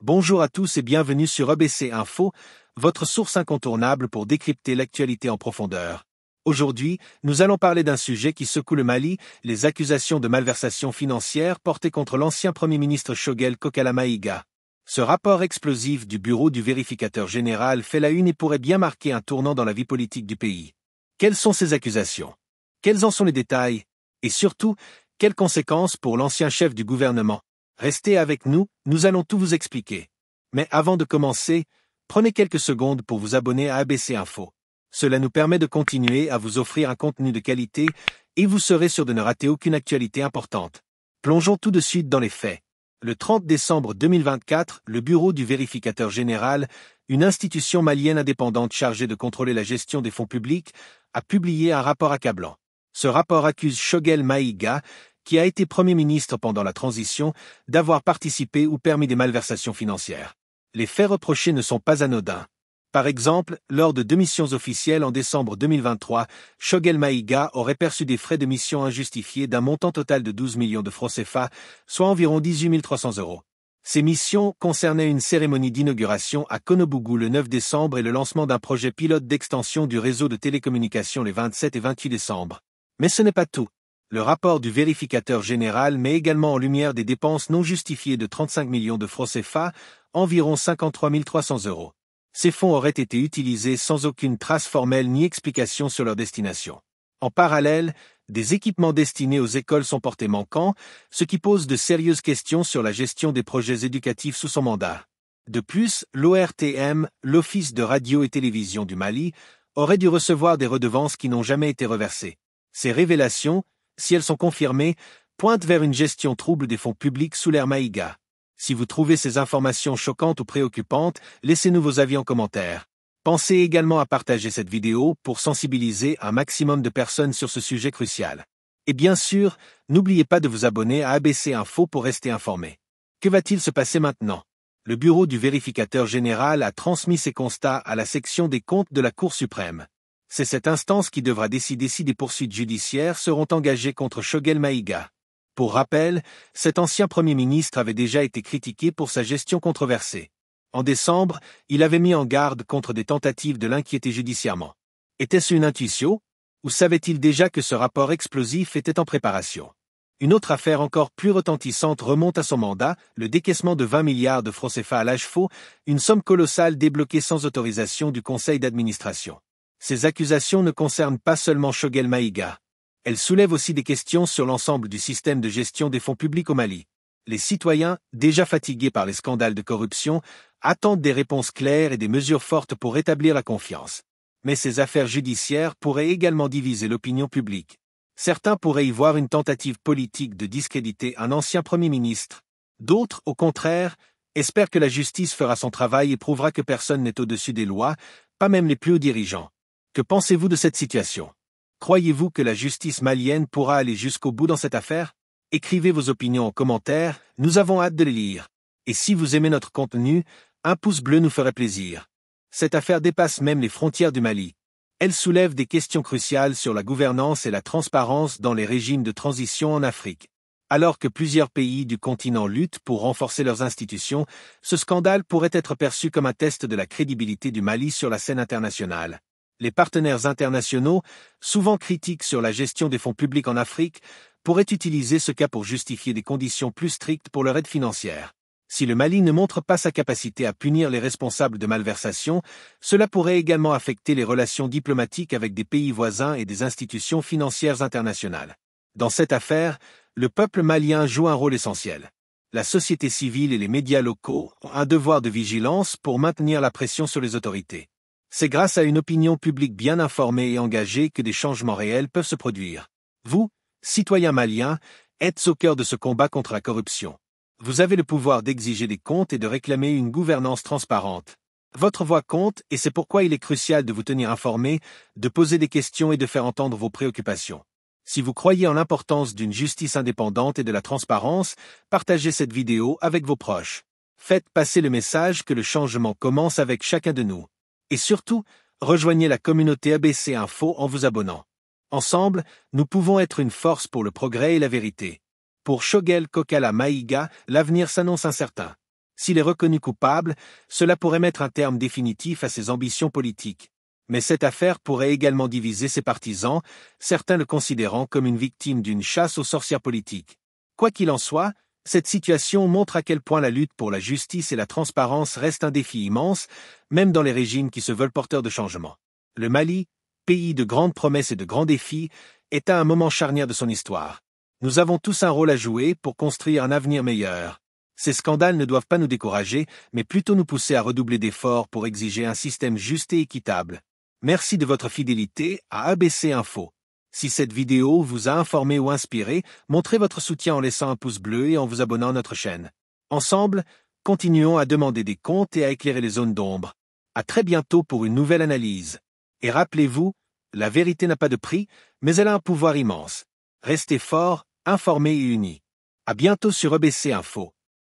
Bonjour à tous et bienvenue sur ABC Info, votre source incontournable pour décrypter l'actualité en profondeur. Aujourd'hui, nous allons parler d'un sujet qui secoue le Mali, les accusations de malversation financière portées contre l'ancien Premier ministre Choguel Kokala Maïga. Ce rapport explosif du bureau du vérificateur général fait la une et pourrait bien marquer un tournant dans la vie politique du pays. Quelles sont ces accusations? Quels en sont les détails? Et surtout, quelles conséquences pour l'ancien chef du gouvernement? Restez avec nous, nous allons tout vous expliquer. Mais avant de commencer, prenez quelques secondes pour vous abonner à ABC Info. Cela nous permet de continuer à vous offrir un contenu de qualité et vous serez sûr de ne rater aucune actualité importante. Plongeons tout de suite dans les faits. Le 30 décembre 2024, le bureau du vérificateur général, une institution malienne indépendante chargée de contrôler la gestion des fonds publics, a publié un rapport accablant. Ce rapport accuse Choguel Maïga, qui a été Premier ministre pendant la transition, d'avoir participé ou permis des malversations financières. Les faits reprochés ne sont pas anodins. Par exemple, lors de 2 missions officielles en décembre 2023, Choguel Maïga aurait perçu des frais de mission injustifiés d'un montant total de 12 millions de francs CFA, soit environ 18 300 €. Ces missions concernaient une cérémonie d'inauguration à Konobougou le 9 décembre et le lancement d'un projet pilote d'extension du réseau de télécommunications les 27 et 28 décembre. Mais ce n'est pas tout. Le rapport du vérificateur général met également en lumière des dépenses non justifiées de 35 millions de francs CFA, environ 53 300 €. Ces fonds auraient été utilisés sans aucune trace formelle ni explication sur leur destination. En parallèle, des équipements destinés aux écoles sont portés manquants, ce qui pose de sérieuses questions sur la gestion des projets éducatifs sous son mandat. De plus, l'ORTM, l'Office de radio et télévision du Mali, aurait dû recevoir des redevances qui n'ont jamais été reversées. Ces révélations, si elles sont confirmées, pointent vers une gestion trouble des fonds publics sous l'ère Maïga. Si vous trouvez ces informations choquantes ou préoccupantes, laissez-nous vos avis en commentaire. Pensez également à partager cette vidéo pour sensibiliser un maximum de personnes sur ce sujet crucial. Et bien sûr, n'oubliez pas de vous abonner à ABC Info pour rester informé. Que va-t-il se passer maintenant? Le bureau du vérificateur général a transmis ses constats à la section des comptes de la Cour suprême. C'est cette instance qui devra décider si des poursuites judiciaires seront engagées contre Choguel Maïga. Pour rappel, cet ancien Premier ministre avait déjà été critiqué pour sa gestion controversée. En décembre, il avait mis en garde contre des tentatives de l'inquiéter judiciairement. Était-ce une intuition? Ou savait-il déjà que ce rapport explosif était en préparation? Une autre affaire encore plus retentissante remonte à son mandat, le décaissement de 20 milliards de francs CFA à l'âge faux, une somme colossale débloquée sans autorisation du conseil d'administration. Ces accusations ne concernent pas seulement Choguel Maïga. Elles soulèvent aussi des questions sur l'ensemble du système de gestion des fonds publics au Mali. Les citoyens, déjà fatigués par les scandales de corruption, attendent des réponses claires et des mesures fortes pour rétablir la confiance. Mais ces affaires judiciaires pourraient également diviser l'opinion publique. Certains pourraient y voir une tentative politique de discréditer un ancien Premier ministre. D'autres, au contraire, espèrent que la justice fera son travail et prouvera que personne n'est au-dessus des lois, pas même les plus hauts dirigeants. Que pensez-vous de cette situation? Croyez-vous que la justice malienne pourra aller jusqu'au bout dans cette affaire? Écrivez vos opinions en commentaire, nous avons hâte de les lire. Et si vous aimez notre contenu, un pouce bleu nous ferait plaisir. Cette affaire dépasse même les frontières du Mali. Elle soulève des questions cruciales sur la gouvernance et la transparence dans les régimes de transition en Afrique. Alors que plusieurs pays du continent luttent pour renforcer leurs institutions, ce scandale pourrait être perçu comme un test de la crédibilité du Mali sur la scène internationale. Les partenaires internationaux, souvent critiques sur la gestion des fonds publics en Afrique, pourraient utiliser ce cas pour justifier des conditions plus strictes pour leur aide financière. Si le Mali ne montre pas sa capacité à punir les responsables de malversation, cela pourrait également affecter les relations diplomatiques avec des pays voisins et des institutions financières internationales. Dans cette affaire, le peuple malien joue un rôle essentiel. La société civile et les médias locaux ont un devoir de vigilance pour maintenir la pression sur les autorités. C'est grâce à une opinion publique bien informée et engagée que des changements réels peuvent se produire. Vous, citoyens maliens, êtes au cœur de ce combat contre la corruption. Vous avez le pouvoir d'exiger des comptes et de réclamer une gouvernance transparente. Votre voix compte et c'est pourquoi il est crucial de vous tenir informé, de poser des questions et de faire entendre vos préoccupations. Si vous croyez en l'importance d'une justice indépendante et de la transparence, partagez cette vidéo avec vos proches. Faites passer le message que le changement commence avec chacun de nous. Et surtout, rejoignez la communauté ABC Info en vous abonnant. Ensemble, nous pouvons être une force pour le progrès et la vérité. Pour Choguel Kokala Maïga, l'avenir s'annonce incertain. S'il est reconnu coupable, cela pourrait mettre un terme définitif à ses ambitions politiques. Mais cette affaire pourrait également diviser ses partisans, certains le considérant comme une victime d'une chasse aux sorcières politiques. Quoi qu'il en soit, cette situation montre à quel point la lutte pour la justice et la transparence reste un défi immense, même dans les régimes qui se veulent porteurs de changement. Le Mali, pays de grandes promesses et de grands défis, est à un moment charnière de son histoire. Nous avons tous un rôle à jouer pour construire un avenir meilleur. Ces scandales ne doivent pas nous décourager, mais plutôt nous pousser à redoubler d'efforts pour exiger un système juste et équitable. Merci de votre fidélité à ABC Info. Si cette vidéo vous a informé ou inspiré, montrez votre soutien en laissant un pouce bleu et en vous abonnant à notre chaîne. Ensemble, continuons à demander des comptes et à éclairer les zones d'ombre. À très bientôt pour une nouvelle analyse. Et rappelez-vous, la vérité n'a pas de prix, mais elle a un pouvoir immense. Restez forts, informés et unis. À bientôt sur ABC Info.